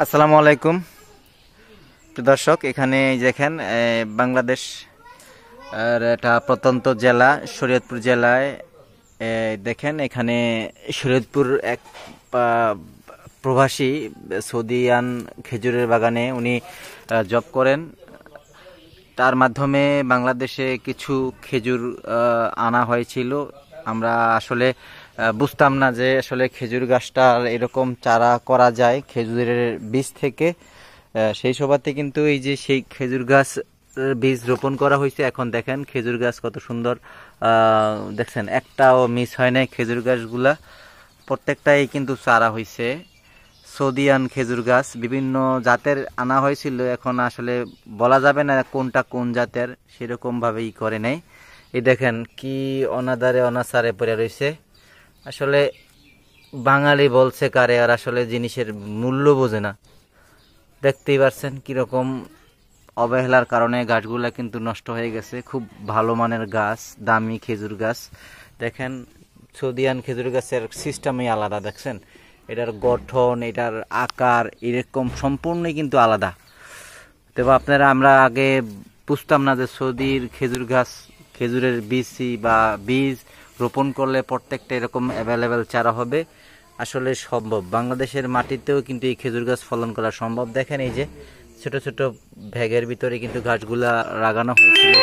আসসালামু আলাইকুম দর্শক, এখানে দেখেন বাংলাদেশ একটা প্রত্যন্ত জেলা শরীয়তপুর জেলায় দেখেন এখানে শরীয়তপুর এক প্রবাসী সৌদিয়ান খেজুরের বাগানে উনি জব করেন। তার মাধ্যমে বাংলাদেশে কিছু খেজুর আনা হয়েছিল। আমরা আসলে বুঝতাম না যে আসলে খেজুর গাছটার এরকম চারা করা যায় খেজুরের বীজ থেকে। সেই সভাতে কিন্তু এই যে সেই খেজুর গাছ বীজ রোপণ করা হয়েছে। এখন দেখেন খেজুর গাছ কত সুন্দর, দেখছেন একটাও মিস হয় নাই। খেজুর গাছগুলা প্রত্যেকটাই কিন্তু চারা হয়েছে। সৌদিয়ান খেজুর গাছ বিভিন্ন জাতের আনা হয়েছিল, এখন আসলে বলা যাবে না কোনটা কোন জাতের, সেরকম ভাবে করে নেই। এই দেখেন কি অনাদারে অনাচারে পড়ে রয়েছে। আসলে বাঙালি বলছে কারে, আর আসলে জিনিসের মূল্য বোঝে না। দেখতেই পাচ্ছেন কিরকম অবহেলার কারণে গাছগুলা কিন্তু নষ্ট হয়ে গেছে। খুব ভালো মানের গাছ, দামি খেজুর গাছ। দেখেন সৌদিয়ান খেজুর গাছের সিস্টেমই আলাদা। দেখছেন এটার গঠন, এটার আকার এরকম সম্পূর্ণই কিন্তু আলাদা। তবে আমরা আগে বুঝতাম না যে সৌদির খেজুর গাছ, খেজুরের বীজ রোপণ করলে প্রত্যেকটা এরকম অ্যাভেলেবেল চারা হবে। আসলে সম্ভব, বাংলাদেশের মাটিতেও কিন্তু এই খেজুর গাছ ফলন করা সম্ভব। দেখেন এই যে ছোট ছোট ব্যাগের ভিতরে কিন্তু গাছগুলা লাগানো হয়েছিল।